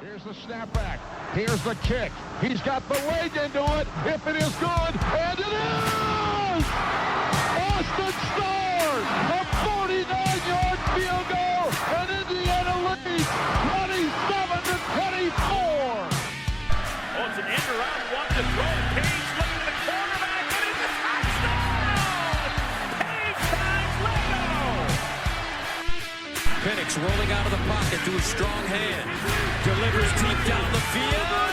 Here's the snapback. Here's the kick. He's got the leg into it. If it is good, and it is! Austin Starr, a 49-yard field goal, and Indiana leads 27-24. Oh, it's an end around one to throw. Page looking at the quarterback, and it's a touchdown! Page finds Leno! Penix rolling out of the pocket to his strong hand. Delivers deep down the field.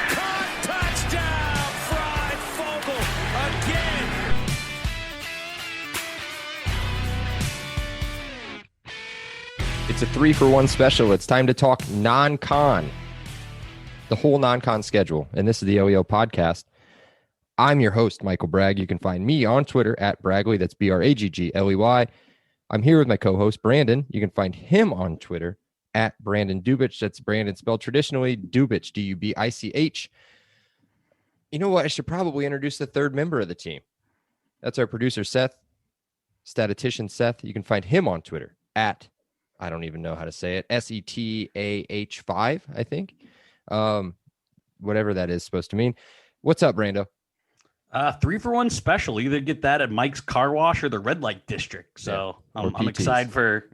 Caught, touchdown! Fried Fogel again. It's a 3-for-1 special. It's time to talk non-con. The whole non-con schedule. And this is the OEO podcast. I'm your host, Michael Bragg. You can find me on Twitter at Braggley. That's Braggley. I'm here with my co-host, Brandon. You can find him on Twitter at Brandon Dubich. That's Brandon spelled traditionally, Dubich, Dubich. You know what? I should probably introduce the third member of the team. That's our producer, Seth, statistician Seth. You can find him on Twitter at, I don't even know how to say it, SETAH5, I think. Whatever that is supposed to mean. What's up, Brando? 3-for-1 special. Either get that at Mike's Car Wash or the Red Light District. So yeah, I'm excited for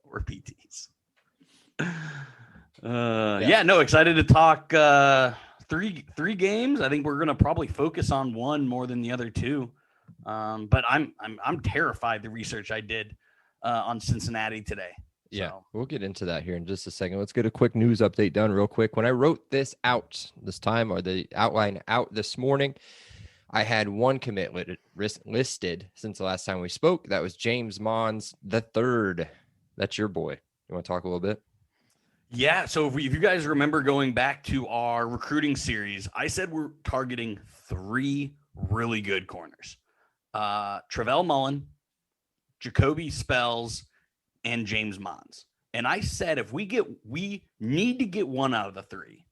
or PTs. Excited to talk three games. I think we're gonna probably focus on one more than the other two. But I'm terrified the research I did on Cincinnati today. Yeah, So. we'll get into that here in just a second. Let's get a quick news update done real quick. When I wrote this out this time, or the outline out this morning, I had one commit listed since the last time we spoke. That was James Mons the third. That's your boy. You want to talk a little bit? Yeah, so if you guys remember going back to our recruiting series, I said we're targeting 3 really good corners. Travell Mullen, Jacoby Spells, and James Mons. And I said we need to get 1 out of the 3.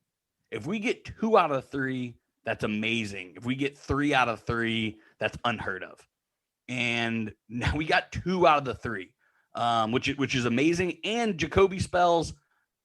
If we get 2 out of 3, that's amazing. If we get 3 out of 3, that's unheard of. And now we got 2 out of the 3, which is amazing. And Jacoby Spells,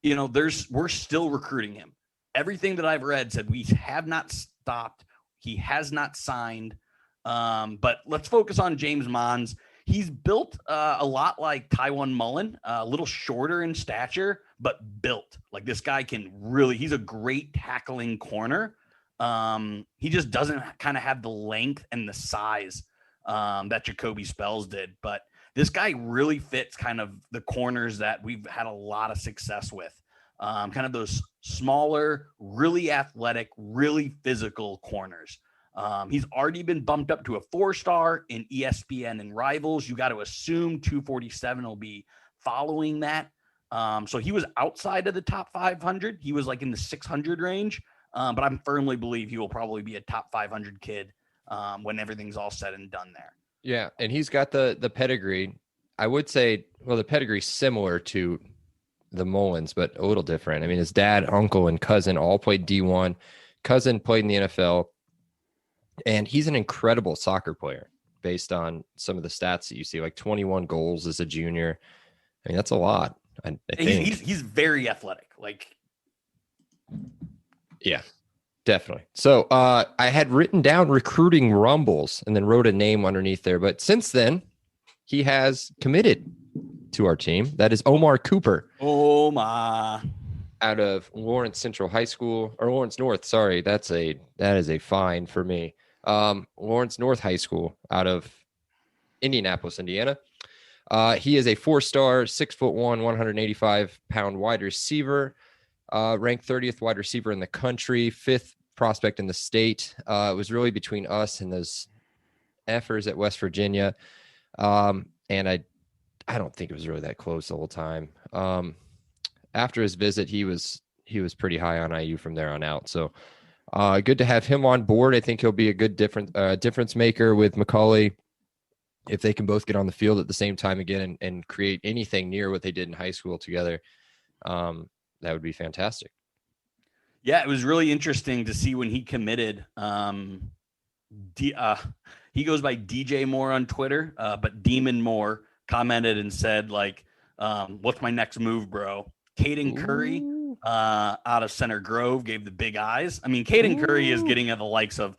we're still recruiting him. Everything that I've read said we have not stopped. He has not signed. But let's focus on James Mons. He's built a lot like Tywone Mullen, a little shorter in stature, but built. Like this guy he's a great tackling corner. He just doesn't kind of have the length and the size that Jacoby Spells did. But this guy really fits kind of the corners that we've had a lot of success with. Kind of those smaller, really athletic, really physical corners. He's already been bumped up to a 4-star in ESPN and Rivals. You got to assume 247 will be following that. So he was outside of the top 500. He was like in the 600 range. But I firmly believe he will probably be a top 500 kid when everything's all said and done there. Yeah, and he's got the pedigree. I would say, well, the pedigree's similar to the Mullins, but a little different. I mean, his dad, uncle, and cousin all played D1. Cousin played in the NFL. And he's an incredible soccer player based on some of the stats that you see, like 21 goals as a junior. I mean, that's a lot. I think. He's very athletic. Yeah, definitely. So I had written down recruiting rumbles and then wrote a name underneath there. But since then, he has committed to our team. That is Omar Cooper. Omar. Out of Lawrence Central High School, or Lawrence North. Sorry, that is a fine for me. Lawrence North High School out of Indianapolis, Indiana. He is a 4-star, 6'1", 185-pound wide receiver, ranked 30th wide receiver in the country, 5th prospect in the state. It was really between us and those effers at West Virginia. And I don't think it was really that close the whole time. After his visit, he was pretty high on IU from there on out. So good to have him on board. I think he'll be a good difference maker with McCauley if they can both get on the field at the same time again and create anything near what they did in high school together. That would be fantastic. Yeah, it was really interesting to see when he committed. He goes by DJ Moore on Twitter, but Demon Moore commented and said, like, what's my next move, bro? Caden Curry out of Center Grove, gave the big eyes. I mean, Caden Curry is getting at the likes of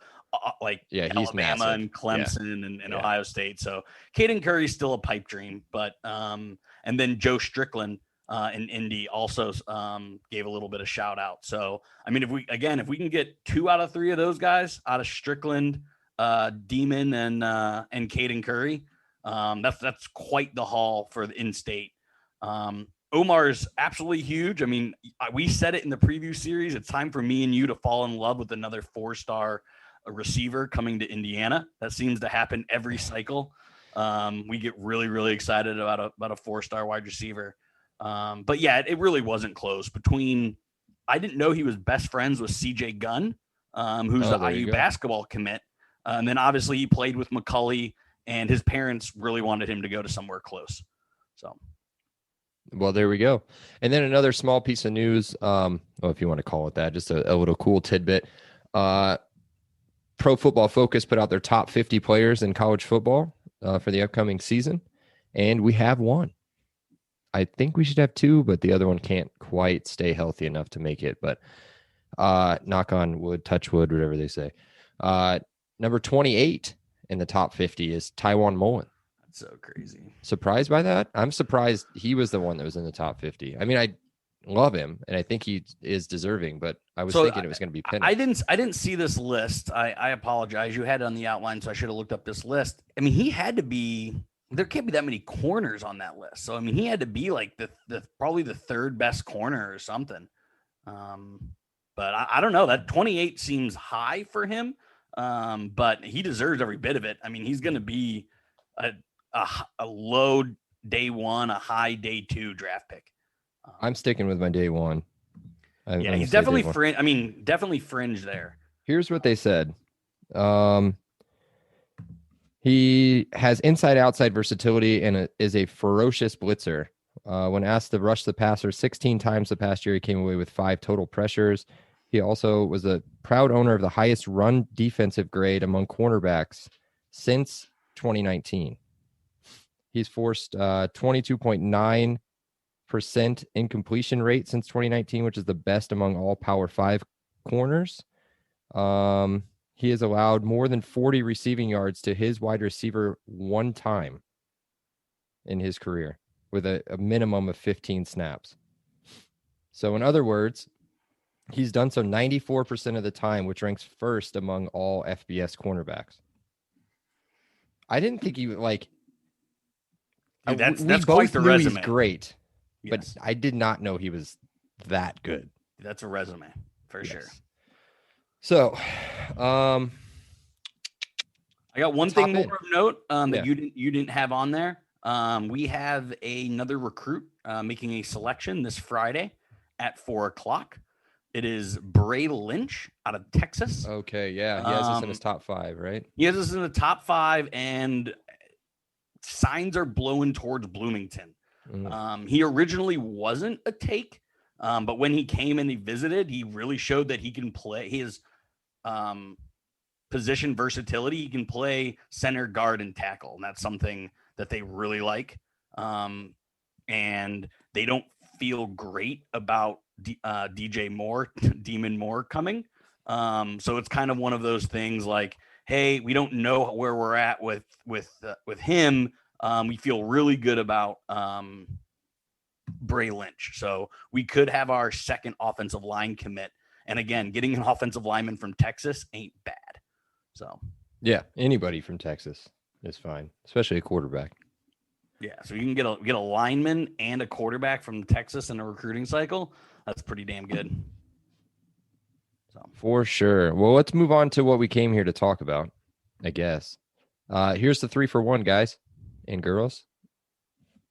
he's Alabama massive. and Clemson and Ohio State. So Caden Curry's still a pipe dream, but and then Joe Strickland in Indy also gave a little bit of shout out. So I mean, if we can get 2 out of 3 of those guys out of Strickland, Demon and Caden Curry, that's quite the haul for the in-state. Omar's absolutely huge. I mean, we said it in the preview series. It's time for me and you to fall in love with another 4-star receiver coming to Indiana. That seems to happen every cycle. We get really, really excited about a 4-star wide receiver. But yeah, it really wasn't close between. I didn't know he was best friends with CJ Gunn, who's the IU basketball commit. And then obviously he played with McCulley, and his parents really wanted him to go to somewhere close. So. Well, there we go. And then another small piece of news, if you want to call it that, just a little cool tidbit. Pro Football Focus put out their top 50 players in college football for the upcoming season, and we have one. I think we should have 2, but the other one can't quite stay healthy enough to make it. But knock on wood, touch wood, whatever they say. Number 28 in the top 50 is Tywan Mullen. That's so crazy. Surprised by that? I'm surprised he was the one that was in the top 50. I mean, I love him, and I think he is deserving, but I was thinking it was going to be Penix. I didn't see this list. I apologize. You had it on the outline, so I should have looked up this list. I mean, he had to be. There can't be that many corners on that list. So I mean, he had to be like the probably the 3rd best corner or something. But I don't know. That 28 seems high for him. But he deserves every bit of it. I mean, he's going to be a low day 1, a high day 2 draft pick. I'm sticking with my day 1. He's definitely fringe. I mean, definitely fringe there. Here's what they said. He has inside-outside versatility and is a ferocious blitzer. When asked to rush the passer 16 times the past year, he came away with 5 total pressures. He also was a proud owner of the highest run defensive grade among cornerbacks since 2019. He's forced 22.9% incompletion rate since 2019, which is the best among all Power 5 corners. He has allowed more than 40 receiving yards to his wide receiver 1 time in his career with a minimum of 15 snaps. So in other words, he's done so 94% of the time, which ranks 1st among all FBS cornerbacks. I didn't think he like. Dude, that's we quite both the knew resume. He's great, Yes. but I did not know he was that good. That's a resume for sure. So, I got one thing more of note that you didn't have on there. We have another recruit making a selection this Friday at 4:00. It is Bray Lynch out of Texas. Okay, yeah, he has this in his top 5, right? He has this in the top 5, and signs are blowing towards Bloomington. He originally wasn't a take, but when he came and he visited, he really showed that he can play his position versatility. He can play center, guard, and tackle, and that's something that they really like. And they don't feel great about DJ Moore, Demon Moore coming. So it's kind of one of those things like, hey, we don't know where we're at with him. We feel really good about Bray Lynch. So we could have our second offensive line commit. And again, getting an offensive lineman from Texas ain't bad. So yeah, anybody from Texas is fine, especially a quarterback. Yeah, so you can get a lineman and a quarterback from Texas in a recruiting cycle. That's pretty damn good. So for sure. Well, let's move on to what we came here to talk about, I guess. Here's the 3-for-1, guys and girls.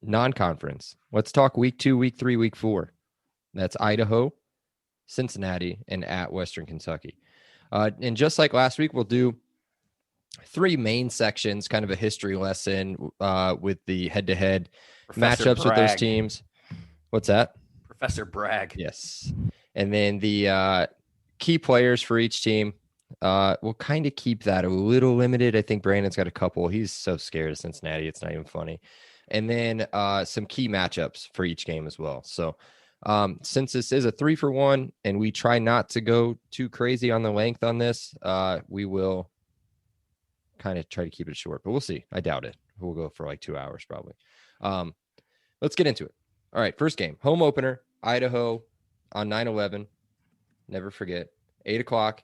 Non-conference. Let's talk week 2, week 3, week 4. That's Idaho, Cincinnati, and at Western Kentucky. And just like last week, we'll do 3 main sections, kind of a history lesson with the head-to-head matchups with those teams. What's that? Professor Bragg. Yes. And then the key players for each team. We'll kind of keep that a little limited. I think Brandon's got a couple. He's so scared of Cincinnati. It's not even funny. And then some key matchups for each game as well. So Since this is a 3-for-1 and we try not to go too crazy on the length on this, we will kind of try to keep it short, but we'll see. I doubt it. We'll go for like 2 hours probably. Let's get into it. All right, first game, home opener, Idaho on 9/11. Never forget. 8 o'clock,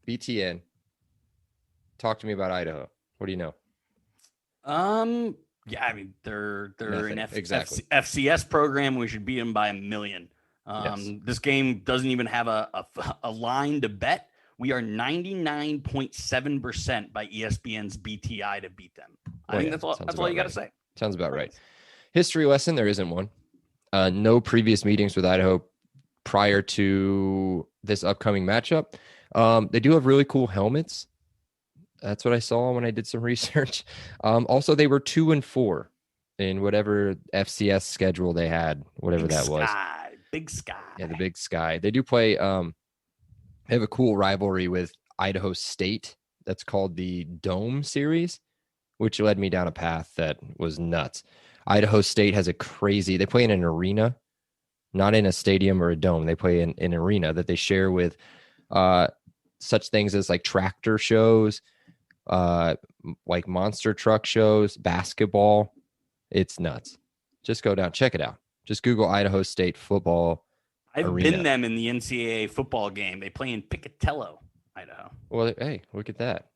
BTN. Talk to me about Idaho. What do you know? Yeah, I mean they're Nothing. an Exactly. FCS program. We should beat them by 1 million. Yes. This game doesn't even have a line to bet. We are 99.7% by ESPN's BTI to beat them. I think that's all you got to say. Sounds about right. History lesson, there isn't one. No previous meetings with Idaho prior to this upcoming matchup. They do have really cool helmets. That's what I saw when I did some research. Also, they were 2-4 in whatever FCS schedule they had, whatever that was. Big Sky. Yeah, the Big Sky. They do play. They have a cool rivalry with Idaho State. That's called the Dome Series, which led me down a path that was nuts. Idaho State has a crazy. They play in an arena, not in a stadium or a dome. They play in an arena that they share with such things as like tractor shows, like monster truck shows, basketball. It's nuts. Just go down, check it out. Just Google Idaho State football. I've arena. been them in the NCAA football game. They play in Picatello, Idaho. Well, hey, look at that.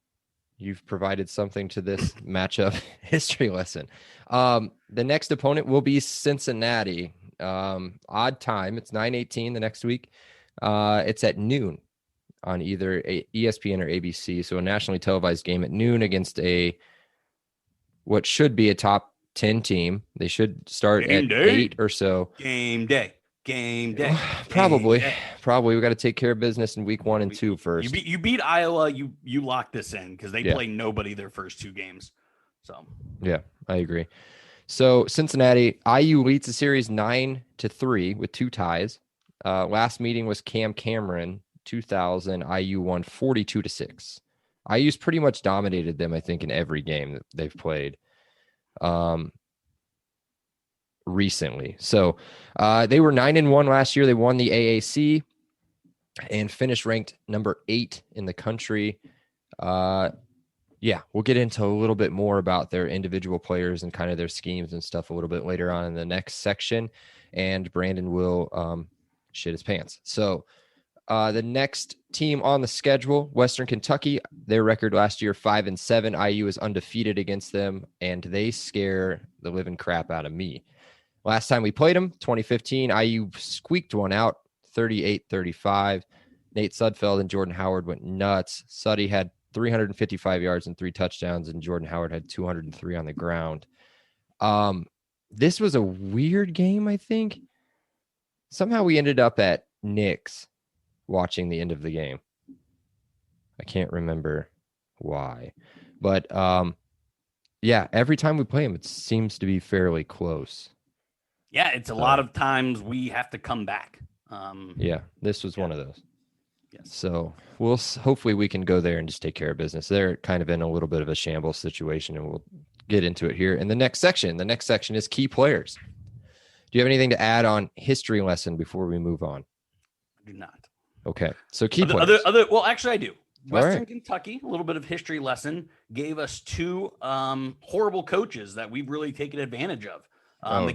You've provided something to this matchup history lesson. The next opponent will be Cincinnati. Odd time. It's 9:18 the next week. It's at noon on either ESPN or ABC. So a nationally televised game at noon against what should be a top 10 team. They should start at 8 or so. Game day. Probably. We got to take care of business in week 1 and 2 first. You beat Iowa. You lock this in because they play nobody their first 2 games. So yeah, I agree. So Cincinnati, IU leads the series 9-3 with 2 ties. Last meeting was Cameron 2000. IU won 42-6. IU's pretty much dominated them, I think, in every game that they've played recently. So they were 9-1 last year. They won the AAC and finished ranked number 8 in the country. Yeah, we'll get into a little bit more about their individual players and kind of their schemes and stuff a little bit later on in the next section. And Brandon will shit his pants. So the next team on the schedule, Western Kentucky, their record last year, 5-7. IU is undefeated against them, and they scare the living crap out of me. Last time we played them, 2015, IU squeaked one out, 38-35. Nate Sudfeld and Jordan Howard went nuts. Suddy had 355 yards and 3 touchdowns, and Jordan Howard had 203 on the ground. This was a weird game, I think. Somehow we ended up at Nick's watching the end of the game. I can't remember why. But, yeah, every time we play him, it seems to be fairly close. Yeah, it's a lot of times we have to come back. Yeah, this was one of those. Yes. So hopefully we can go there and just take care of business. They're kind of in a little bit of a shambles situation, and we'll get into it here in the next section. The next section is key players. Do you have anything to add on history lesson before we move on? I do not. Okay. So key players. Well, actually I do. Western Kentucky, a little bit of history lesson, gave us 2 horrible coaches that we've really taken advantage of.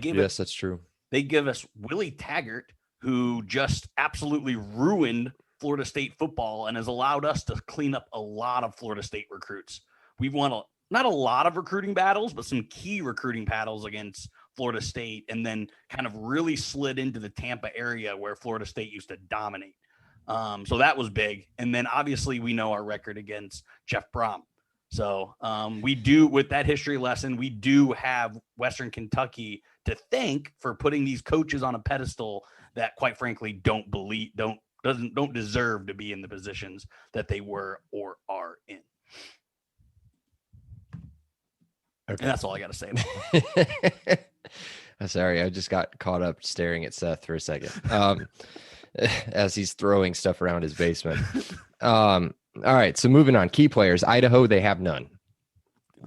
Yes, that's true. They give us Willie Taggart, who just absolutely ruined Florida State football and has allowed us to clean up a lot of Florida State recruits. We've won not a lot of recruiting battles, but some key recruiting battles against Florida State, and then kind of really slid into the Tampa area where Florida State used to dominate. So that was big. And then obviously we know our record against Jeff Brom. So we do, with that history lesson, we do have Western Kentucky to thank for putting these coaches on a pedestal that, quite frankly, don't deserve to be in the positions that they were or are in. Okay. And that's all I got to say about it. Sorry, I just got caught up staring at Seth for a second as he's throwing stuff around his basement. All right, so moving on. Key players. Idaho, they have none.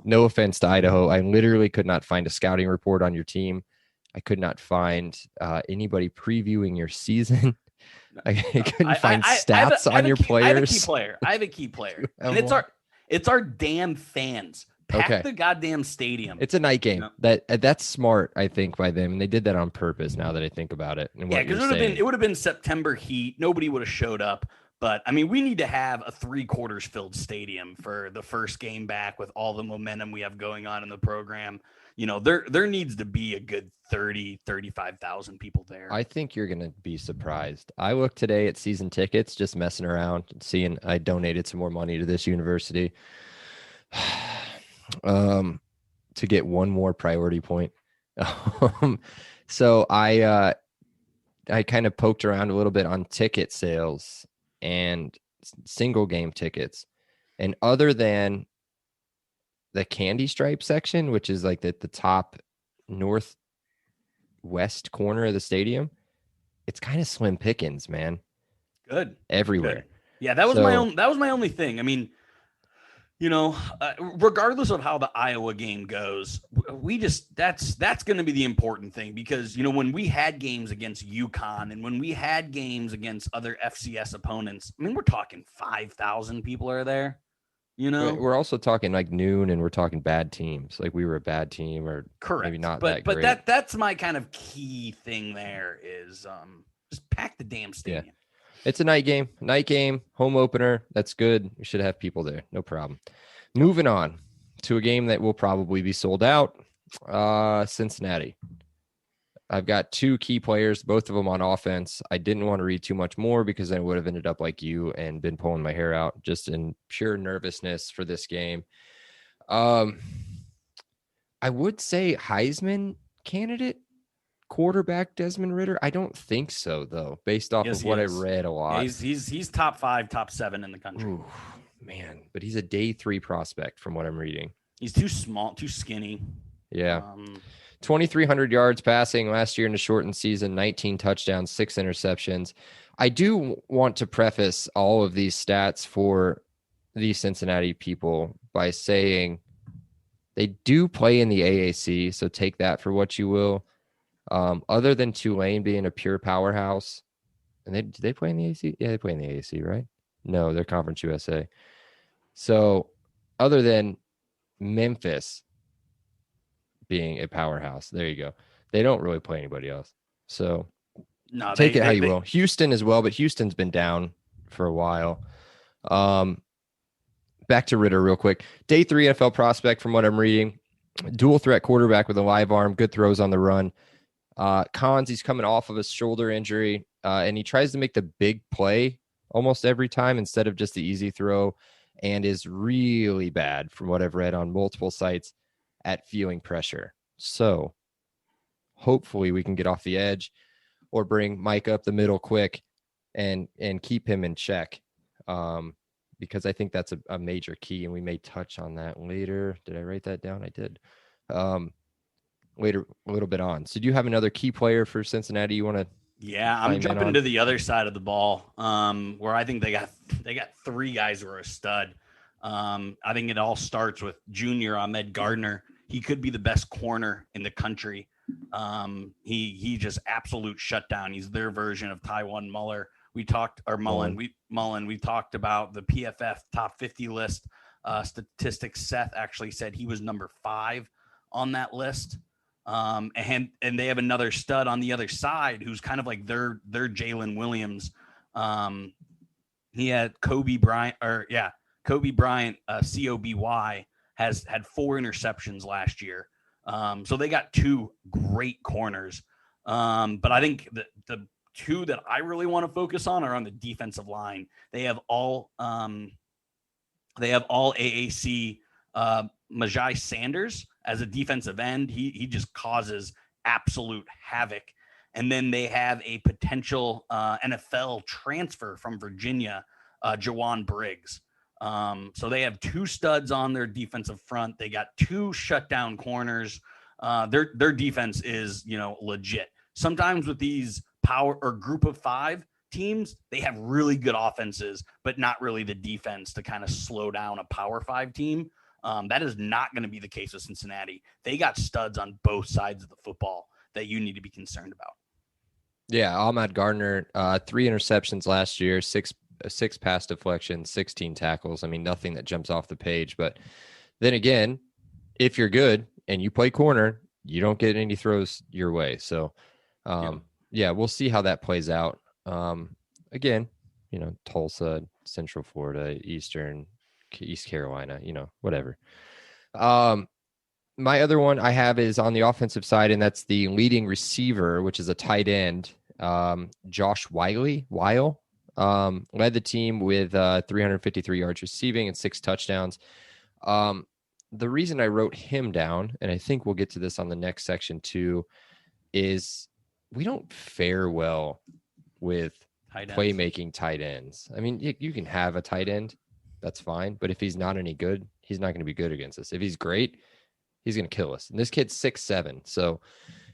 No offense to Idaho. I literally could not find a scouting report on your team. I could not find anybody previewing your season. I couldn't find stats on your players. I have a key player. have And one? it's our damn fans. Pack Okay. the goddamn stadium. It's a night game. No. That's smart, I think, by them, and they did that on purpose. Now that I think about it, and Yeah, what because you're it would have been September heat. Nobody would have showed up. But I mean, we need to have a 3/4 filled stadium for the first game back with all the momentum we have going on in the program. You know, there needs to be a good 30, 35,000 people there. I think you're going to be surprised. I looked today at season tickets, just messing around, seeing I donated some more money to this university to get one more priority point. So I kind of poked around a little bit on ticket sales and single game tickets. And other than the candy stripe section, which is like the top northwest corner of the stadium, it's kind of slim pickings, man. Good. Everywhere. Good. Yeah, that was my only thing. I mean, you know, regardless of how the Iowa game goes, that's going to be the important thing, because, you know, when we had games against UConn and when we had games against other FCS opponents, I mean, we're talking 5,000 people are there. You know, we're also talking like noon, and we're talking bad teams. Like we were a bad team, or correct. Maybe not but that great. That's my kind of key thing there is just pack the damn stadium. Yeah. It's a night game, home opener. That's good. We should have people there. No problem. Moving on to a game that will probably be sold out. Cincinnati. I've got two key players, both of them on offense. I didn't want to read too much more because I would have ended up like you and been pulling my hair out just in pure nervousness for this game. I would say Heisman candidate quarterback Desmond Ridder. I don't think so, though, based off of what I read a lot. Yeah, he's top 5, top 7 in the country. Ooh, man, but he's a day 3 prospect from what I'm reading. He's too small, too skinny. Yeah. 2,300 yards passing last year in a shortened season, 19 touchdowns, 6 interceptions. I do want to preface all of these stats for the Cincinnati people by saying they do play in the AAC, so take that for what you will. Other than Tulane being a pure powerhouse, and do they play in the AAC? Yeah, they play in the AAC, right? No, they're Conference USA. So other than Memphis being a powerhouse, there you go. They don't really play anybody else. So no, take it how you will. Houston as well, but Houston's been down for a while. Back to Ridder real quick. Day 3 NFL prospect from what I'm reading. Dual threat quarterback with a live arm, good throws on the run. Cons, he's coming off of a shoulder injury, and he tries to make the big play almost every time instead of just the easy throw, and is really bad from what I've read on multiple sites at feeling pressure. So hopefully we can get off the edge or bring Mike up the middle quick and keep him in check, because I think that's a major key, and we may touch on that later. Did I write that down? I did. Later, a little bit on. So do you have another key player for Cincinnati you want to? Yeah, I'm jumping to the other side of the ball, where I think they got 3 guys who are a stud. I think it all starts with junior Ahmed Gardner. He could be the best corner in the country. He just absolute shutdown. He's their version of Tywan Muller. We talked about the PFF top 50 list statistics. Seth actually said he was number 5 on that list. And they have another stud on the other side who's kind of like their Jalen Williams. He had Kobe Bryant, COBY, has had 4 interceptions last year. So they got 2 great corners. But I think the 2 that I really want to focus on are on the defensive line. They have all AAC. Majai Sanders as a defensive end, he just causes absolute havoc. And then they have a potential NFL transfer from Virginia, Jawan Briggs. So they have 2 studs on their defensive front. They got 2 shutdown corners. Their defense is, legit. Sometimes with these power or group of 5 teams, they have really good offenses, but not really the defense to kind of slow down a power 5 team. That is not going to be the case with Cincinnati. They got studs on both sides of the football. that you need to be concerned about? Yeah, Ahmad Gardner, 3 interceptions last year, six pass deflections, 16 tackles. I mean, nothing that jumps off the page. But then again, if you're good and you play corner, you don't get any throws your way. So, yeah, we'll see how that plays out. Again, Tulsa, Central Florida, East Carolina, whatever. My other one I have is on the offensive side, and that's the leading receiver, which is a tight end, Josh Weil. Led the team with 353 yards receiving and 6 touchdowns. The reason I wrote him down, and I think we'll get to this on the next section too, is we don't fare well with playmaking tight ends. I mean, you can have a tight end, that's fine, but if he's not any good, he's not going to be good against us. If he's great, he's going to kill us. And this kid's 6'7", so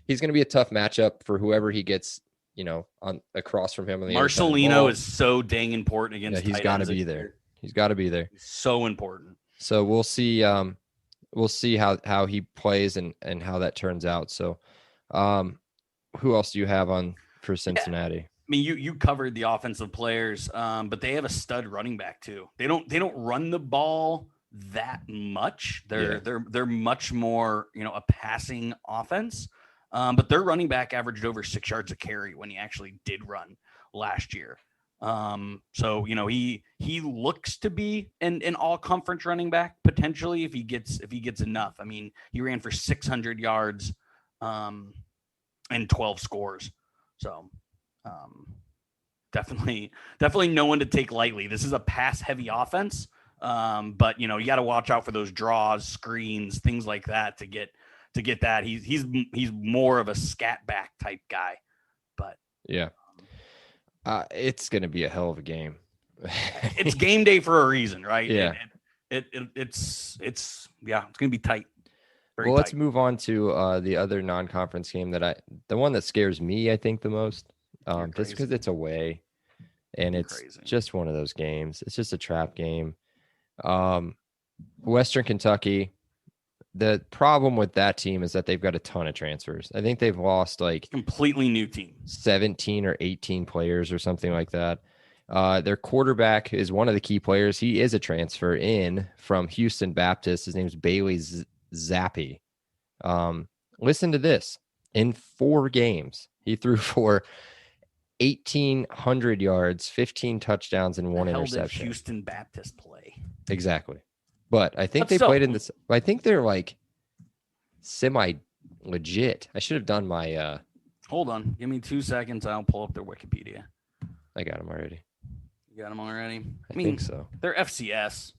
he's going to be a tough matchup for whoever he gets, on across from him. On the Marcelino is so dang important against. He's got to be there. He's got to be there. So important. So we'll see. We'll see how he plays and how that turns out. So, who else do you have on for Cincinnati? Yeah. I mean, you covered the offensive players, but they have a stud running back too. They don't run the ball that much. They're much more, a passing offense. But their running back averaged over 6 yards a carry when he actually did run last year. So, he looks to be an all conference running back potentially if he gets enough. I mean, he ran for 600 yards, and 12 scores. So, definitely no one to take lightly. This is a pass heavy offense. But you got to watch out for those draws, screens, things like that to get that. He's more of a scat back type guy, but yeah, it's going to be a hell of a game. It's game day for a reason, right? Yeah. It's going to be tight. Well, let's move on to the other non-conference game the one that scares me, I think the most, just because it's away and it's just one of those games. It's just a trap game. Western Kentucky. The problem with that team is that they've got a ton of transfers. I think they've lost completely new team, 17 or 18 players or something like that. Their quarterback is one of the key players. He is a transfer in from Houston Baptist. His name's Bailey Zappi. Listen to this. In 4 games, he threw for 1,800 yards, 15 touchdowns, and 1 interception. Houston Baptist play. Exactly. But I think played in this. I think they're semi legit. I should have done my. Hold on. Give me 2 seconds. I'll pull up their Wikipedia. I got them already. You got them already? I think so. They're FCS.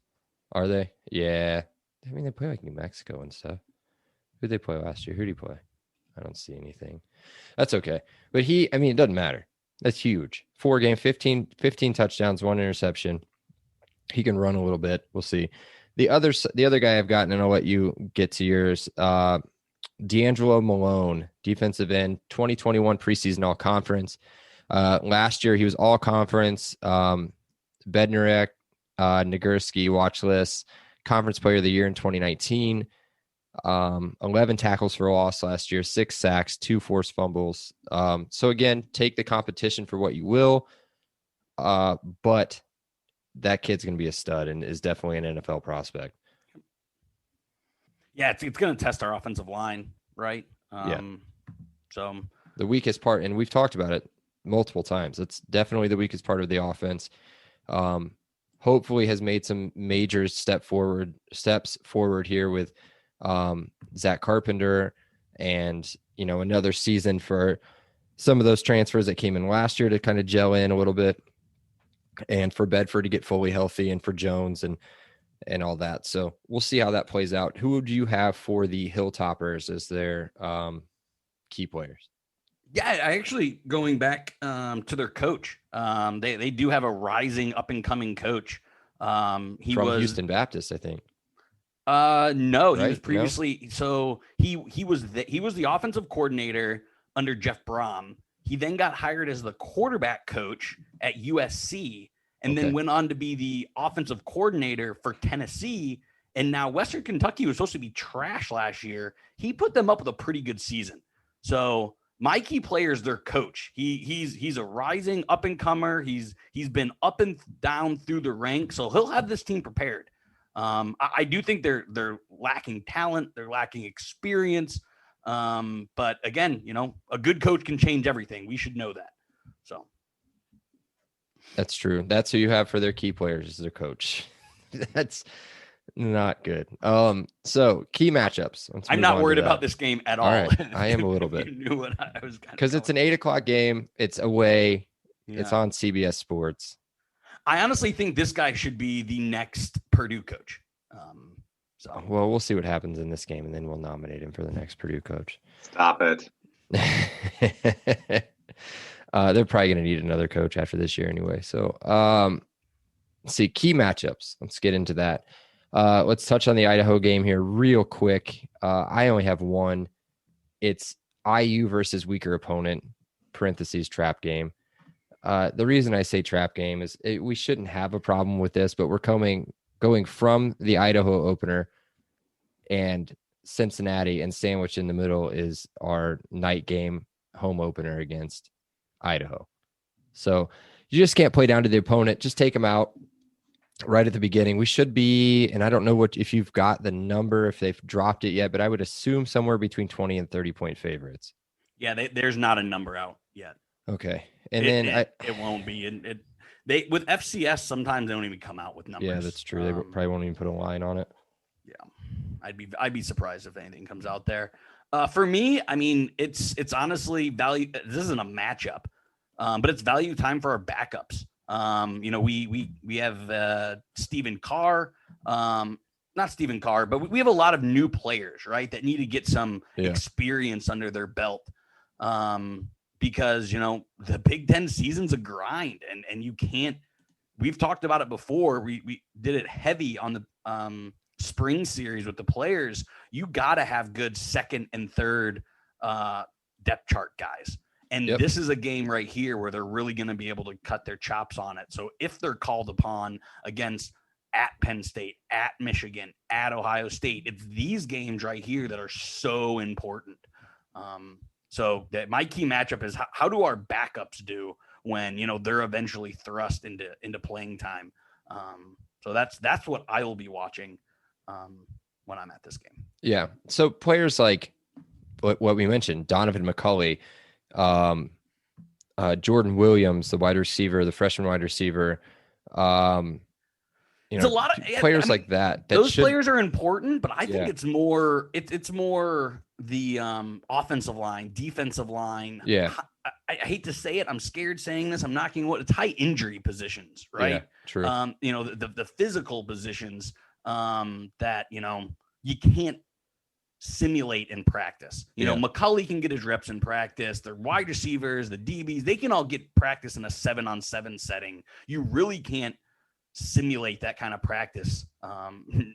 Are they? Yeah. I mean, they play New Mexico and stuff. Who did they play last year? Who did he play? I don't see anything. That's okay. But it doesn't matter. That's huge. 4 game, 15 touchdowns, 1 interception. He can run a little bit. We'll see. The other guy I've gotten, and I'll let you get to yours, D'Angelo Malone, defensive end, 2021 preseason all-conference. Last year, he was all-conference, Bednarek, Nagurski, watch list, conference player of the year in 2019, 11 tackles for loss last year, 6 sacks, 2 forced fumbles. So, again, take the competition for what you will, but that kid's going to be a stud and is definitely an NFL prospect. Yeah, it's going to test our offensive line, right? So the weakest part, and we've talked about it multiple times, it's definitely the weakest part of the offense. Hopefully has made some major steps forward here with Zach Carpenter and, another season for some of those transfers that came in last year to kind of gel in a little bit. And for Bedford to get fully healthy and for Jones and all that. So we'll see how that plays out. Who would you have for the Hilltoppers as their key players? Yeah, I actually going back to their coach. They do have a rising up and coming coach. He was Houston Baptist, I think. No, he was previously. So he was the offensive coordinator under Jeff Brom. He then got hired as the quarterback coach at USC and then went on to be the offensive coordinator for Tennessee. And now Western Kentucky was supposed to be trash last year. He put them up with a pretty good season. So my key player is their coach. He's a rising up and comer. He's been up and down through the ranks, so he'll have this team prepared. I do think they're lacking talent, they're lacking experience. But again, a good coach can change everything. We should know that. So That's true. That's who you have for their key players is their coach. That's not good. So key matchups. I'm not worried about this game at all. All right. I am a little bit. You knew what I was because it's an 8:00 game. It's away. Yeah. It's on CBS Sports. I honestly think this guy should be the next Purdue coach. Well, we'll see what happens in this game, and then we'll nominate him for the next Purdue coach. Stop it. They're probably going to need another coach after this year anyway. So, let's see, key matchups. Let's get into that. Let's touch on the Idaho game here real quick. I only have one. It's IU versus weaker opponent, parentheses, trap game. The reason I say trap game is we shouldn't have a problem with this, but we're going from the Idaho opener and Cincinnati, and sandwiched in the middle is our night game home opener against Idaho. So you just can't play down to the opponent. Just take them out right at the beginning. We should be, and I don't know if you've got the number, if they've dropped it yet, but I would assume somewhere between 20 and 30 point favorites. Yeah, there's not a number out yet. Okay. And it won't be. And they with FCS, sometimes they don't even come out with numbers. Yeah, that's true. They probably won't even put a line on it. Yeah. I'd be surprised if anything comes out there. For me, I mean, it's honestly value. This isn't a matchup, but it's value time for our backups. We have Stephen Carr, not Stephen Carr, but we have a lot of new players, right, that need to get some experience under their belt. Because, the Big Ten season's a grind and you can't, we've talked about it before. We did it heavy on the spring series with the players. You got to have good second and third depth chart guys. And this is a game right here where they're really going to be able to cut their chops on it. So if they're called upon against at Penn State, at Michigan, at Ohio State, it's these games right here that are so important. So that my key matchup is how do our backups do when, they're eventually thrust into playing time. So that's what I will be watching when I'm at this game. Yeah. So players like what we mentioned, Donovan McCulley, Jordan Williams, the wide receiver, the freshman wide receiver, it's a lot of players like that. Those players are important, but I think it's more the offensive line, defensive line. Yeah. I hate to say it. I'm scared saying this. I'm knocking wood. It's high injury positions, right? Yeah, true. The physical positions that, you can't simulate in practice. McCulley can get his reps in practice. The wide receivers, the DBs, they can all get practice in a 7-on-7 setting. You really can't simulate that kind of practice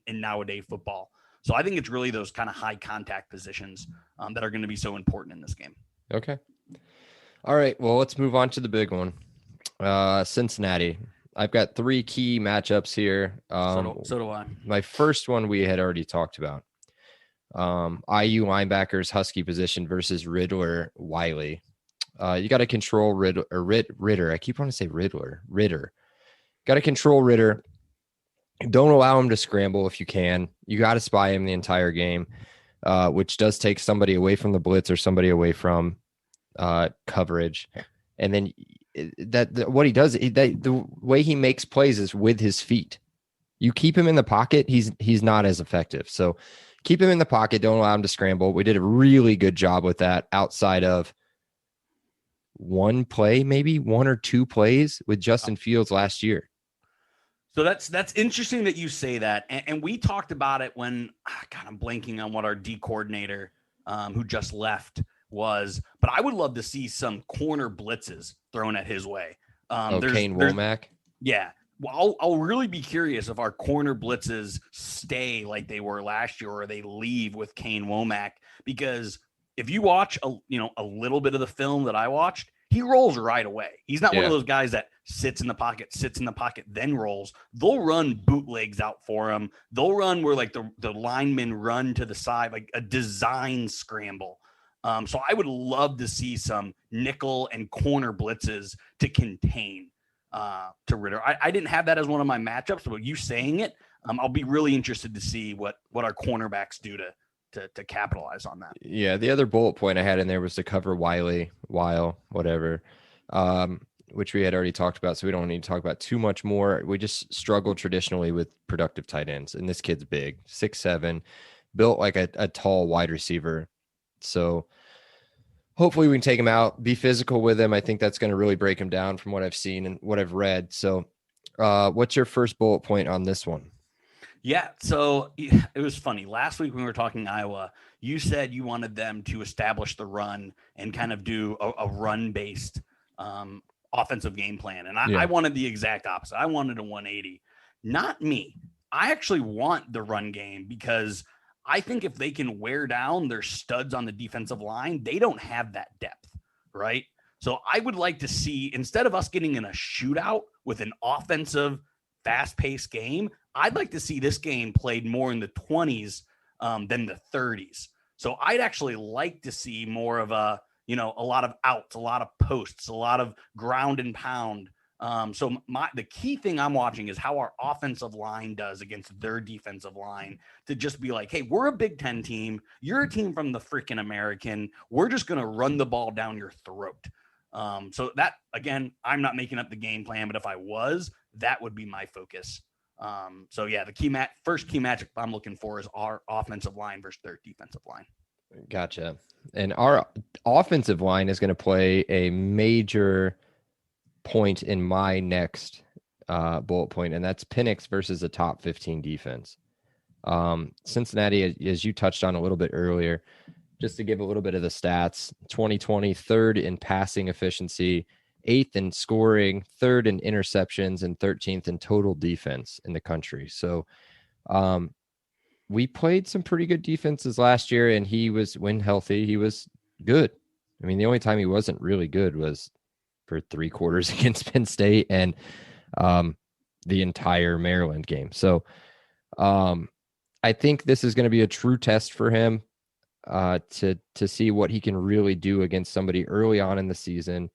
in nowadays football. So I think it's really those kind of high contact positions that are going to be so important in this game. Okay. All right. Well, let's move on to the big one. Cincinnati. I've got 3 key matchups here. So do I. My first one we had already talked about. IU linebackers, Husky position versus Riddler Wiley. You got to control Ritter. I keep wanting to say Ritter. Got to control Ritter. Don't allow him to scramble if you can. You got to spy him the entire game, which does take somebody away from the blitz or somebody away from coverage. And then what he does, the way he makes plays is with his feet. You keep him in the pocket, he's not as effective. So keep him in the pocket. Don't allow him to scramble. We did a really good job with that outside of one play, maybe 1 or 2 plays with Justin Fields last year. So that's interesting that you say that. And we talked about it when, God, I'm blanking on what our D coordinator who just left was, but I would love to see some corner blitzes thrown at his way. Kane Womack. Yeah. Well, I'll really be curious if our corner blitzes stay like they were last year or they leave with Kane Womack, because if you watch a little bit of the film that I watched, he rolls right away. He's not one of those guys that sits in the pocket, then rolls. They'll run bootlegs out for him. They'll run where like the linemen run to the side, like a design scramble. So I would love to see some nickel and corner blitzes to contain to Ritter. I didn't have that as one of my matchups, but you saying it, I'll be really interested to see what our cornerbacks do to capitalize on that. Yeah, the other bullet point I had in there was to cover whatever, which we had already talked about, so we don't need to talk about too much more. We just struggle traditionally with productive tight ends, and this kid's big, 6'7", built like a tall wide receiver. So hopefully we can take him out, be physical with him. I think that's going to really break him down from what I've seen and what I've read. So what's your first bullet point on this one? Yeah, so it was funny. Last week when we were talking Iowa, you said you wanted them to establish the run and kind of do a run-based offensive game plan. And I wanted the exact opposite. I wanted a 180. Not me. I actually want the run game because I think if they can wear down their studs on the defensive line, they don't have that depth, right? So I would like to see, instead of us getting in a shootout with an offensive, fast-paced game, I'd like to see this game played more in the 20s than the 30s. So I'd actually like to see more of a lot of outs, a lot of posts, a lot of ground and pound. So the key thing I'm watching is how our offensive line does against their defensive line, to just be like, hey, we're a Big Ten team. You're a team from the freaking American. We're just going to run the ball down your throat. So that, again, I'm not making up the game plan, but if I was, that would be my focus. So yeah, the first key matchup I'm looking for is our offensive line versus their defensive line. Gotcha. And our offensive line is going to play a major point in my next bullet point, and that's Penix versus a top 15 defense. Cincinnati, as you touched on a little bit earlier, just to give a little bit of the stats, 2020, third in passing efficiency, 8th in scoring, 3rd in interceptions, and 13th in total defense in the country. So we played some pretty good defenses last year, and when healthy, he was good. I mean, the only time he wasn't really good was for 3 quarters against Penn State and the entire Maryland game. So I think this is going to be a true test for him to see what he can really do against somebody early on in the season.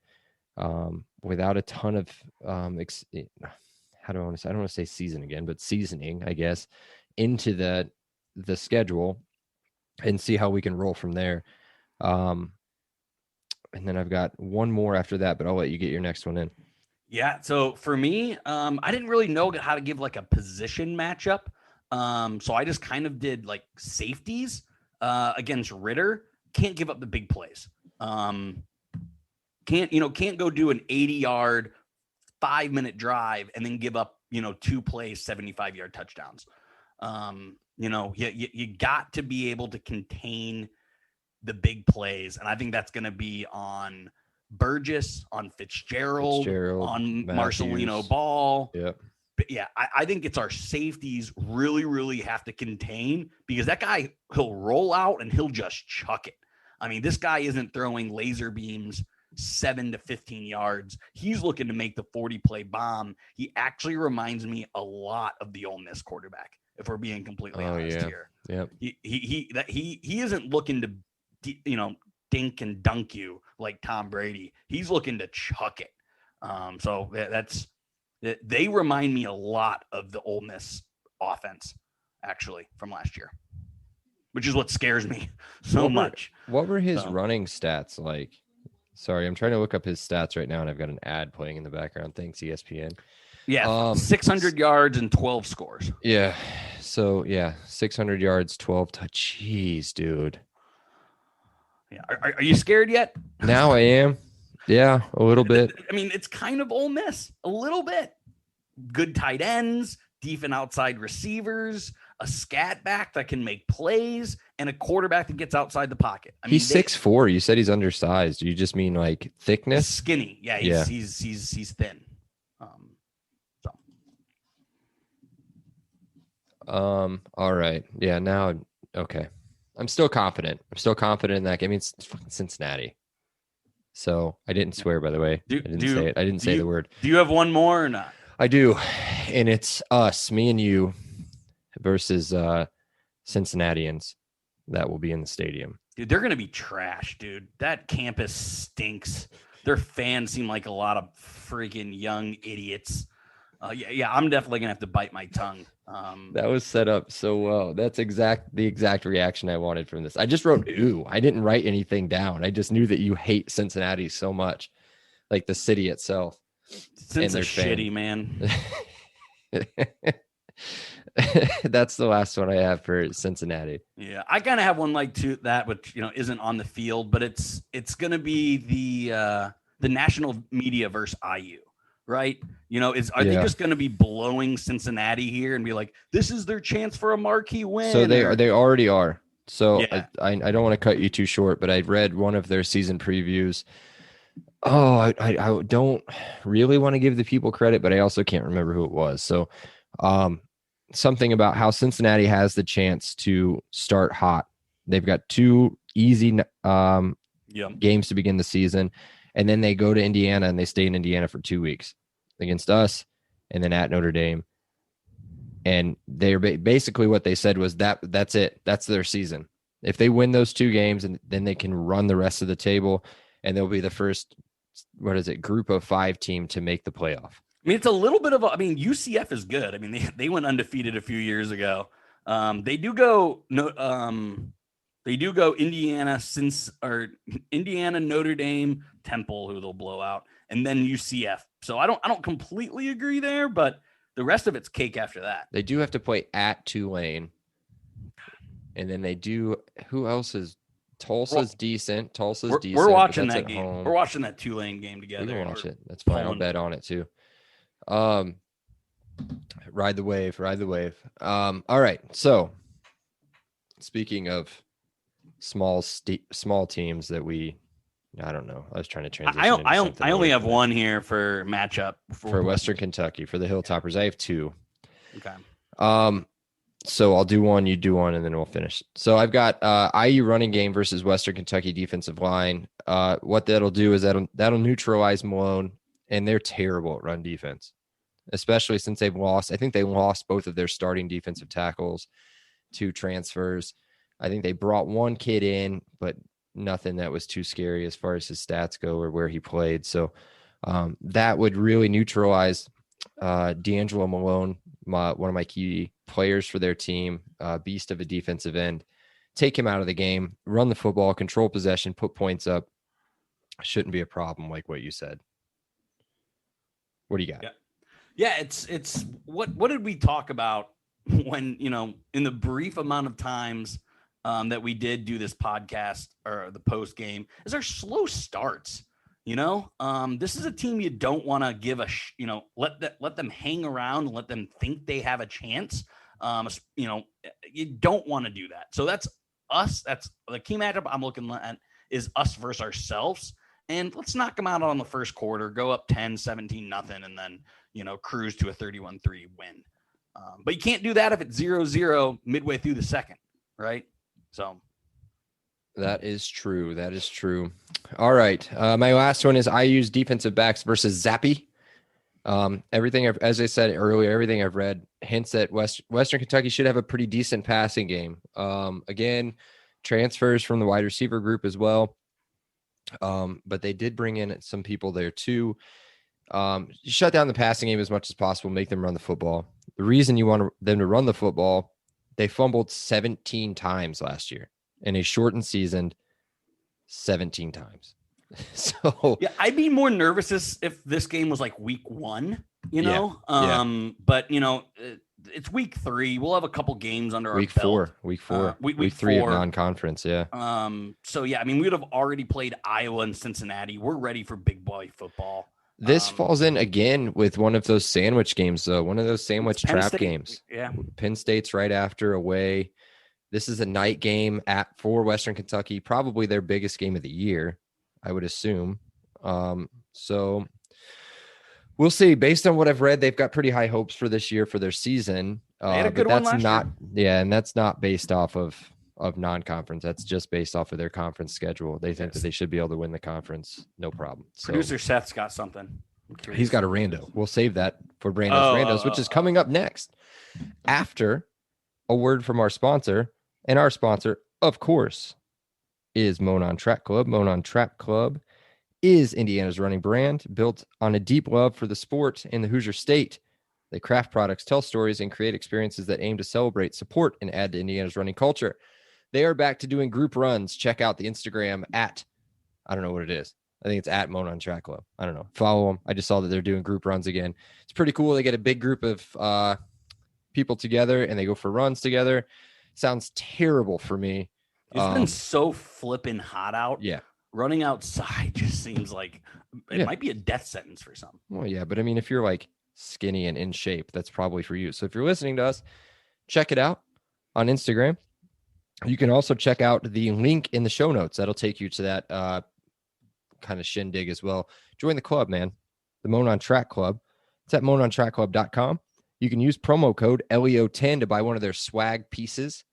Without a ton of how do I want to say? I don't want to say season again, but seasoning, I guess, into the schedule, and see how we can roll from there. And then I've got one more after that, but I'll let you get your next one in. Yeah. So for me, I didn't really know how to give like a position matchup. So I just kind of did like safeties against Ritter. Can't give up the big plays. Can't go do an 80-yard 5-minute drive and then give up, 2 plays, 75-yard touchdowns. You got to be able to contain the big plays. And I think that's going to be on Burgess, on Fitzgerald on Matthews. Marcelino Ball. Yep. But yeah, I think it's our safeties really, really have to contain, because that guy, he'll roll out and he'll just chuck it. I mean, this guy isn't throwing laser beams 7 to 15 yards. He's looking to make the 40-play bomb. He actually reminds me a lot of the Ole Miss quarterback, if we're being completely honest here. Yep. He isn't looking to, dink and dunk you like Tom Brady. He's looking to chuck it. So they remind me a lot of the Ole Miss offense, actually, from last year, which is what scares me so much. What were his running stats like? Sorry, I'm trying to look up his stats right now, and I've got an ad playing in the background. Thanks, ESPN. Yeah, 600 yards and 12 scores. Yeah, so 600 yards, 12 touch. Jeez, dude. Yeah, are you scared yet? Now I am. Yeah, a little bit. I mean, it's kind of Ole Miss, a little bit. Good tight ends, decent outside receivers, a scat back that can make plays, and a quarterback that gets outside the pocket. I mean, he's 6'4". You said he's undersized. Do you just mean like thickness? Skinny. Yeah, he's thin. All right. Yeah. Now, okay. I'm still confident. In that game. I mean, it's fucking Cincinnati. So I didn't swear, by the way. I didn't say it. I didn't say the word. Do you have one more or not? I do. And it's us, me and you, versus Cincinnatians that will be in the stadium. Dude, they're going to be trash, dude. That campus stinks. Their fans seem like a lot of freaking young idiots. Yeah, I'm definitely going to have to bite my tongue. That was set up so well. That's the exact reaction I wanted from this. I just wrote, ooh. I didn't write anything down. I just knew that you hate Cincinnati so much, like the city itself. Since it's shitty, man. That's the last one I have for Cincinnati. Yeah, I kind of have one like that, which isn't on the field, but it's gonna be the national media versus IU, right? Are they just gonna be blowing Cincinnati here and be like, this is their chance for a marquee win? So they already are. So yeah. I don't want to cut you too short, but I read one of their season previews. Oh, I don't really want to give the people credit, but I also can't remember who it was. So, something about how Cincinnati has the chance to start hot. They've got 2 easy games to begin the season, and then they go to Indiana and they stay in Indiana for 2 weeks against us, and then at Notre Dame. And they're basically what they said was that's it. That's their season. If they win those 2 games, and then they can run the rest of the table, and they'll be the first, group of 5 team to make the playoff. I mean, it's a little bit of UCF is good. I mean, they went undefeated a few years ago. They do go Indiana, Notre Dame, Temple, who they'll blow out, and then UCF. So I don't completely agree there, but the rest of it's cake after that. They do have to play at Tulane, and then they do. Who else is? Tulsa's decent. Decent. We're watching that game. Home. We're watching that Tulane game together. We can watch it. That's fine. I'll bet on it too. Ride the wave. All right. So, speaking of small teams that I don't know. I was trying to transition. I only have one here for matchup for Western Kentucky for the Hilltoppers. I have 2. Okay. So I'll do one, you do one, and then we'll finish. So I've got IU running game versus Western Kentucky defensive line. What that'll do is that'll neutralize Malone, and they're terrible at run defense, especially since they've lost. I think they lost both of their starting defensive tackles to transfers. I think they brought one kid in, but nothing that was too scary as far as his stats go or where he played. So that would really neutralize D'Angelo Malone, one of my key players for their team, beast of a defensive end. Take him out of the game, run the football, control possession, put points up. Shouldn't be a problem, like what you said. What do you got? Yeah, it's what did we talk about when, in the brief amount of times that we did do this podcast or the post game, is there slow starts? This is a team you don't want to give let them hang around and let them think they have a chance. You don't want to do that. So that's us. That's the key matchup I'm looking at is us versus ourselves. And let's knock them out on the first quarter, go up 10-17, nothing, and then, cruise to a 31-3 win. But you can't do that if it's 0-0 midway through the second, right? So that is true. All right. My last one is IU's defensive backs versus Zappy. As I said earlier, everything I've read hints that Western Kentucky should have a pretty decent passing game. Again, transfers from the wide receiver group as well. But they did bring in some people there too. Shut down the passing game as much as possible, make them run the football. The reason you want them to run the football, they fumbled 17 times last year in a shortened season, 17 times. So yeah, I'd be more nervous if this game was like week 1, but it's week 3. We'll have a couple games under week our belt. Week 4. Week 3 of non-conference. Yeah. So yeah, we would have already played Iowa and Cincinnati. We're ready for big boy football. This falls in again with one of those sandwich games, though. One of those sandwich trap games. Yeah. Penn State's right after away. This is a night game for Western Kentucky, probably their biggest game of the year, I would assume. So we'll see. Based on what I've read, they've got pretty high hopes for this year for their season. They had a good one last year. Yeah, and that's not based off of non-conference. That's just based off of their conference schedule. They think that they should be able to win the conference, no problem. So, Producer Seth's got something. He's got a rando. We'll save that for Brando's Randos, which is coming up next after a word from our sponsor. And our sponsor, of course, is Monon Track Club. Monon Track Club is Indiana's running brand, built on a deep love for the sport in the Hoosier State. They craft products, tell stories, and create experiences that aim to celebrate, support, and add to Indiana's running culture. They are back to doing group runs. Check out the Instagram at, I don't know what it is. I think it's at Monon Track Club. I don't know. Follow them. I just saw that they're doing group runs again. It's pretty cool. They get a big group of people together and they go for runs together. Sounds terrible for me. It's been so flipping hot out. Yeah. Running outside just seems like it might be a death sentence for some. Well, yeah, but I mean, if you're like skinny and in shape, that's probably for you. So if you're listening to us, check it out on Instagram. You can also check out the link in the show notes. That'll take you to that kind of shindig as well. Join the club, man. The Monon Track Club. It's at monontrackclub.com. You can use promo code LEO10 to buy one of their swag pieces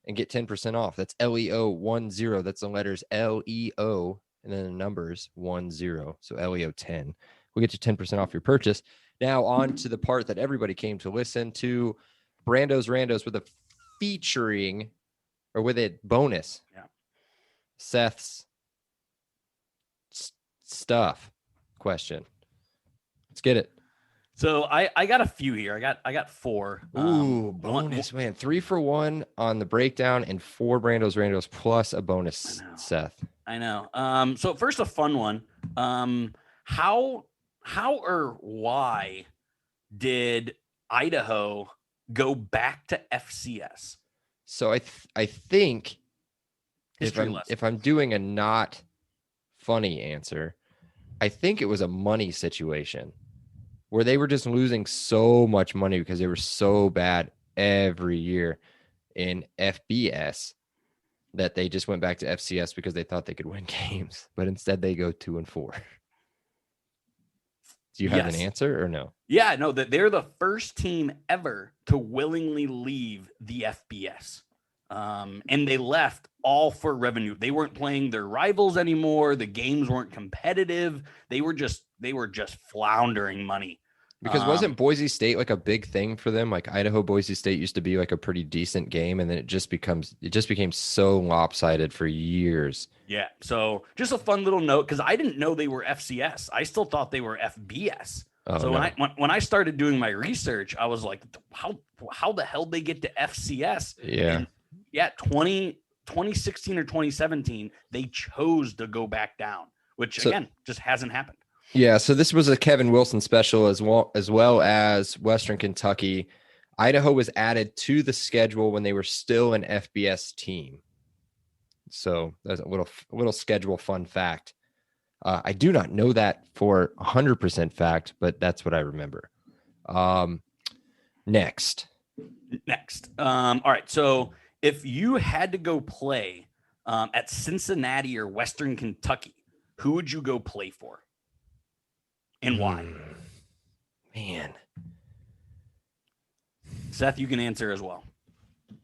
and get 10% off. That's LEO10. That's the letters LEO and then the numbers 10. So LEO10. We'll get you 10% off your purchase. Now on to the part that everybody came to listen to. Brando's Randos with a featuring or with a bonus. Yeah. Seth's stuff question. Let's get it. So I got a few here. I got 4. Ooh, bonus, man. 3 for 1 on the breakdown and 4 Brando's Randos plus a bonus, Seth. I know. So first, a fun one. How or why did Idaho go back to FCS? So I think History if I'm doing a not funny answer, I think it was a money situation where they were just losing so much money because they were so bad every year in FBS that they just went back to FCS because they thought they could win games, but instead they go 2-4. Do you have an answer or no? Yeah, no, that they're the first team ever to willingly leave the FBS. And they left all for revenue. They weren't playing their rivals anymore. The games weren't competitive. They were just floundering money. Because wasn't Boise State like a big thing for them? Like Idaho, Boise State used to be like a pretty decent game, and then it just became so lopsided for years. Yeah. So just a fun little note, because I didn't know they were FCS. I still thought they were FBS. Oh, so no. when I started doing my research, I was like, how the hell they get to FCS? Yeah. And yeah, 2016 or 2017, they chose to go back down, which again just hasn't happened. Yeah, so this was a Kevin Wilson special as well as Western Kentucky. Idaho was added to the schedule when they were still an FBS team. So that's a little schedule fun fact. I do not know that for 100% fact, but that's what I remember. Next. All right, so if you had to go play at Cincinnati or Western Kentucky, who would you go play for? And why? Man. Seth, you can answer as well.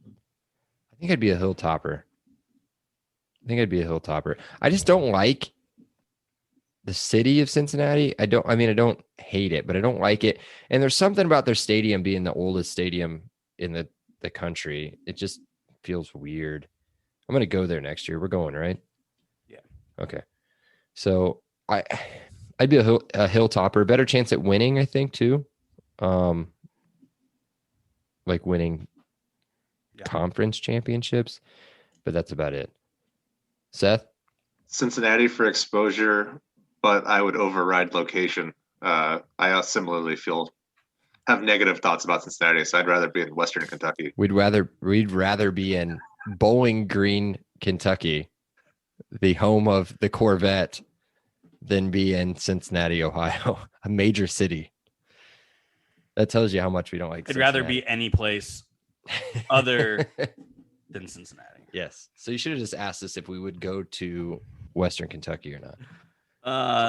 I think I'd be a Hilltopper. I just don't like the city of Cincinnati. I don't hate it, but I don't like it. And there's something about their stadium being the oldest stadium in the country. It just feels weird. I'm going to go there next year. We're going, right? Yeah. Okay. So I'd be a Hilltopper. Better chance at winning, I think, too. Like winning conference championships, but that's about it. Seth? Cincinnati for exposure, but I would override location. I similarly have negative thoughts about Cincinnati, so I'd rather be in Western Kentucky. We'd rather be in Bowling Green, Kentucky, the home of the Corvette, than be in Cincinnati, Ohio, a major city. That tells you how much we don't like Cincinnati. I'd rather be any place other than Cincinnati. Yes. So you should have just asked us if we would go to Western Kentucky or not.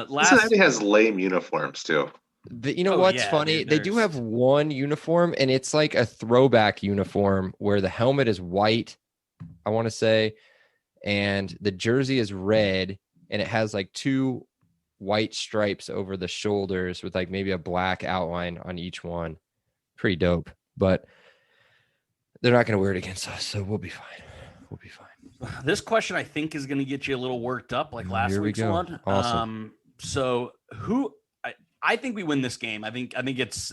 Cincinnati has lame uniforms too. What's funny? They do have one uniform, and it's like a throwback uniform where the helmet is white, I want to say, and the jersey is red, and it has like 2 white stripes over the shoulders with like maybe a black outline on each one. Pretty dope, but they're not going to wear it against us, so we'll be fine. This question I think is going to get you a little worked up, like last Here we week's go. one. Awesome. So who? I think we win this game. I think it's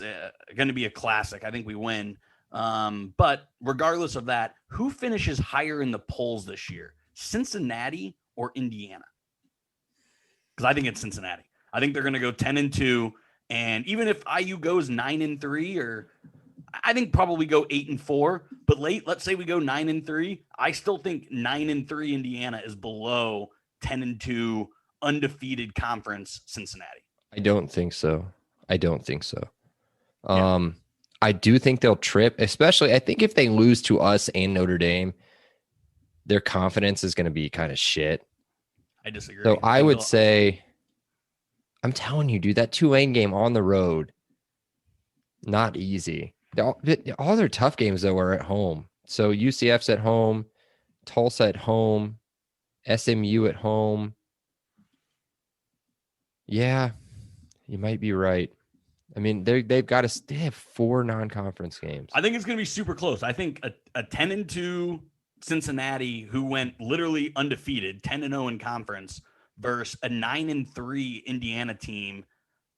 going to be a classic. I think we win. But regardless of that, who finishes higher in the polls this year, Cincinnati or Indiana? Because I think it's Cincinnati. I think they're going to go 10-2, and even if IU goes 9-3, or I think probably go 8-4. But let's say we go 9-3. I still think 9-3 Indiana is below 10-2 undefeated conference Cincinnati. I don't think so. Yeah. I do think they'll trip, especially I think if they lose to us and Notre Dame, their confidence is going to be kind of shit. I disagree. So I would say, I'm telling you, dude, that Tulane game on the road, not easy. All their tough games, though, are at home. So UCF's at home, Tulsa at home, SMU at home. Yeah, you might be right. I mean, they have 4 non-conference games. I think it's going to be super close. I think a 10-2 Cincinnati, who went literally undefeated, 10-0 in conference, versus a 9-3 Indiana team,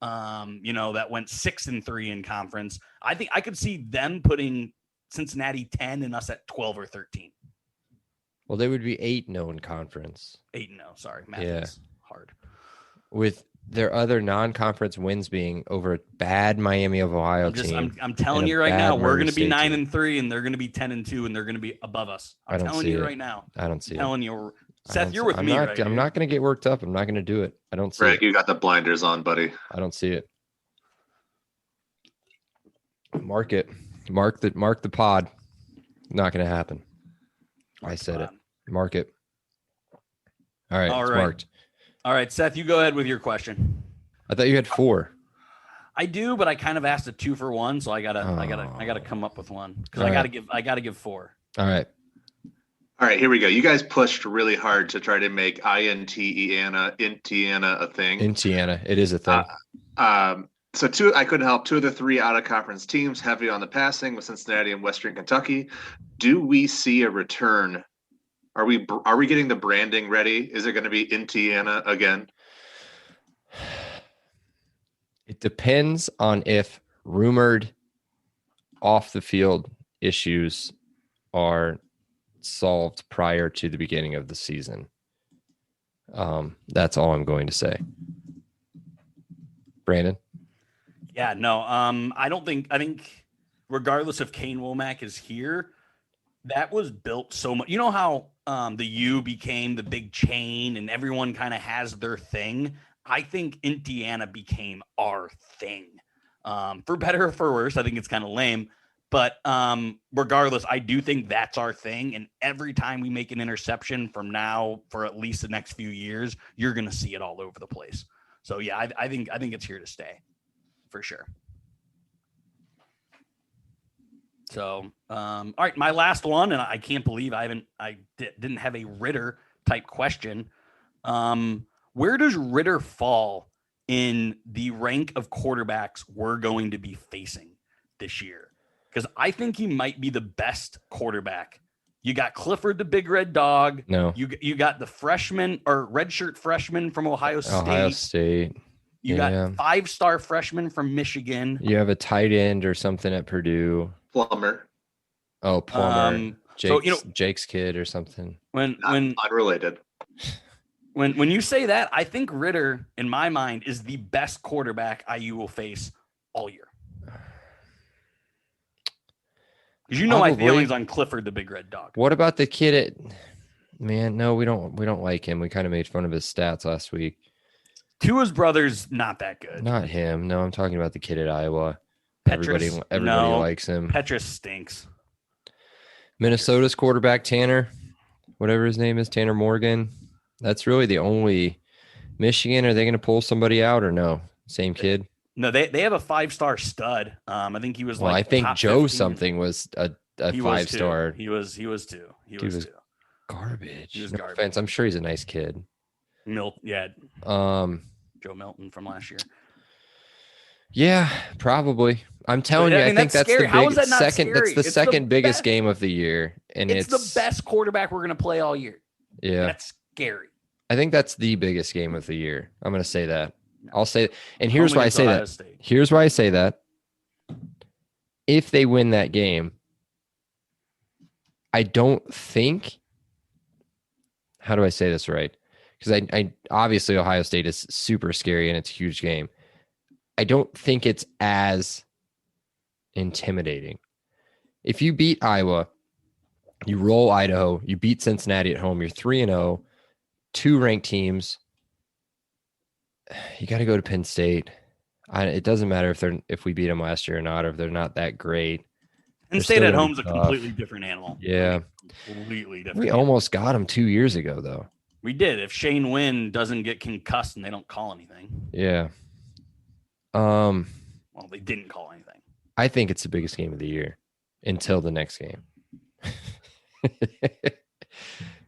that went 6-3 in conference. I think I could see them putting Cincinnati 10 and us at 12 or 13. Well, they would be 8-0 in conference. 8-0. Sorry, math is hard. With their other non-conference wins being over a bad Miami of Ohio team. I'm telling you right now, we're going to be 9-3, and they're going to be 10-2, and they're going to be above us. I'm telling you right now. I don't see it. I'm telling you, Seth, you're with me. I'm not going to get worked up. I'm not going to do it. I don't see Greg, it. you got the blinders on, buddy. I don't see it. Mark it. Mark the pod. Not going to happen. I said it. Mark it. All right. It's marked. All right, Seth, you go ahead with your question. I thought you had 4. I do, but I kind of asked a 2-for-1, so I gotta come up with one because I gotta give 4. All right. All right, here we go. You guys pushed really hard to try to make Indiana a thing. Indiana, it is a thing. So I couldn't help. 2 of the 3 out-of-conference teams heavy on the passing with Cincinnati and Western Kentucky. Do we see a return? Are we getting the branding ready? Is it going to be Indiana again? It depends on if rumored off the field issues are solved prior to the beginning of the season. That's all I'm going to say. Brandon? Yeah, no. I think regardless if Kane Womack is here, that was built so much. You know how the U became the big chain and everyone kind of has their thing? I think Indiana became our thing. For better or for worse, I think it's kind of lame. But regardless, I do think that's our thing. And every time we make an interception from now for at least the next few years, you're going to see it all over the place. So, yeah, I think it's here to stay for sure. So, all right, my last one, and I can't believe I didn't have a Ritter type question. Where does Ritter fall in the rank of quarterbacks we're going to be facing this year? Because I think he might be the best quarterback. You got Clifford, the big red dog. No. You got the freshman or redshirt freshman from Ohio State. You got 5-star freshman from Michigan. You have a tight end or something at Purdue. Plummer. Oh, Plummer. Jake's kid or something. When unrelated. When you say that, I think Ritter, in my mind, is the best quarterback IU will face all year. Because my feelings on Clifford, the big red dog. What about the kid no, we don't like him. We kind of made fun of his stats last week. Tua's brother's not that good. Not him. No, I'm talking about the kid at Iowa. Petrus, everybody likes him. Petrus stinks. Minnesota's quarterback, Tanner, whatever his name is, Tanner Morgan. That's really the only. Michigan, are they going to pull somebody out or no? Same kid? No, they have a 5-star stud. I think he was I think Joe 15. Something was a 5-star. He was 2. He was 2. Garbage. He was no garbage. offense. I'm sure he's a nice kid. Joe Milton from last year. Yeah, probably. I'm telling you, I think that's scary. the How is that not second. scary? That's the It's second biggest best. game of the year, and It's the best quarterback we're going to play all year. Yeah, That's scary. I think that's the biggest game of the year. I'm going to say that. I'll say, and here's why I say that. State. Here's why I say that. If they win that game, I don't think. How do I say this right? Because I obviously Ohio State is super scary and it's a huge game. I don't think it's as intimidating. If you beat Iowa, you roll Idaho, you beat Cincinnati at home, you're 3-0, 2 ranked teams. You got to go to Penn State. It doesn't matter if we beat them last year or not, or if they're not that great. Penn State at home is a completely different animal. Yeah, completely different. We almost got them 2 years ago, though. We did. If Shane Wynn doesn't get concussed and they don't call anything. Yeah. Well, they didn't call anything. I think it's the biggest game of the year until the next game.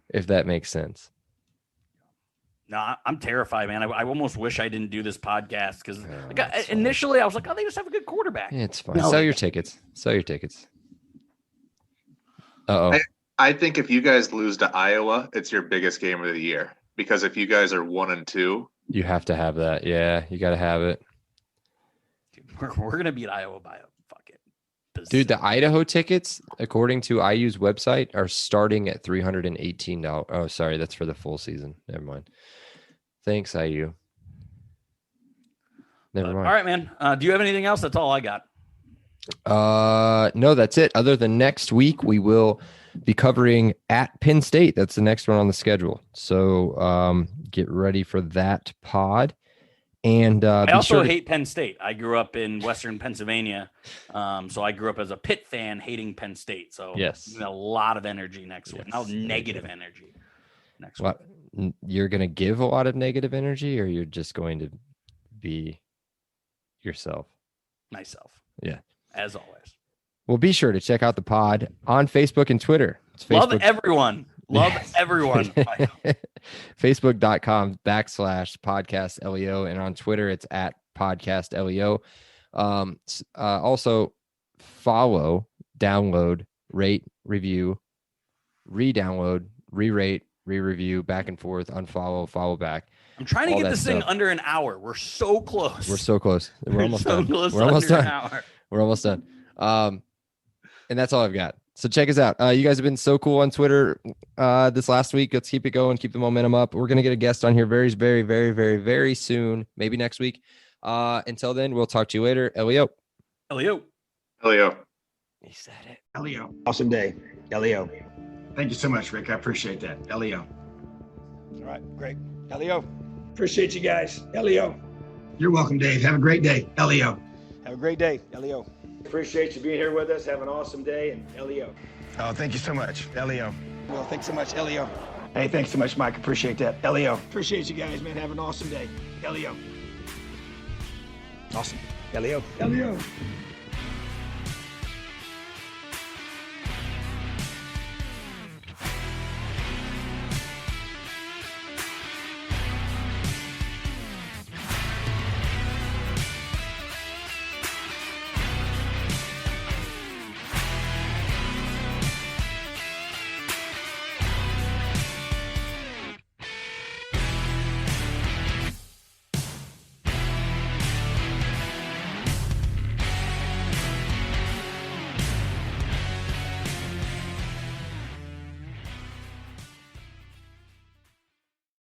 If that makes sense. No, I'm terrified, man. I almost wish I didn't do this podcast because initially I was like, oh, they just have a good quarterback. Yeah, it's fine. Sell your tickets. Uh-oh. I think if you guys lose to Iowa, it's your biggest game of the year. Because if you guys are 1-2, you have to have that. Yeah, you got to have it. Dude, we're gonna beat Iowa by a fucking. Dude, the Idaho tickets, according to IU's website, are starting at $318. Oh, sorry, that's for the full season. Never mind. Thanks, IU. Never mind. All right, man. Do you have anything else? That's all I got. No, that's it. Other than next week, we will be covering at Penn State. That's the next one on the schedule. So get ready for that pod. And I also hate Penn State. I grew up in Western Pennsylvania. So I grew up as a Pitt fan hating Penn State. So yes, a lot of energy next week. Now negative energy next week. You're going to give a lot of negative energy, or you're just going to be yourself? Myself. Yeah. As always. Well, be sure to check out the pod on Facebook and Twitter. Love everyone. Love everyone. Facebook.com/podcast LEO. And on Twitter, it's at podcast LEO. Also, follow, download, rate, review, re-download, re-rate, re-review, back and forth, unfollow, follow back. I'm trying to get this thing under an hour. We're so close. We're so close. We're almost done. We're almost done. We're almost done. And that's all I've got. So check us out. You guys have been so cool on Twitter this last week. Let's keep it going. Keep the momentum up. We're going to get a guest on here very, very, very, very, very soon. Maybe next week. Until then, we'll talk to you later. Elio. Elio. He said it. Elio. Awesome day. Elio. Thank you so much, Rick. I appreciate that. Elio. All right. Great. Elio. Appreciate you guys. Elio. You're welcome, Dave. Have a great day. Elio. Have a great day. Elio. Appreciate you being here with us. Have an awesome day. And Elio. Oh, thank you so much. Elio. Well, thanks so much, Elio. Hey, thanks so much, Mike. Appreciate that. Elio. Appreciate you guys, man. Have an awesome day. Elio. Awesome. Elio. Elio.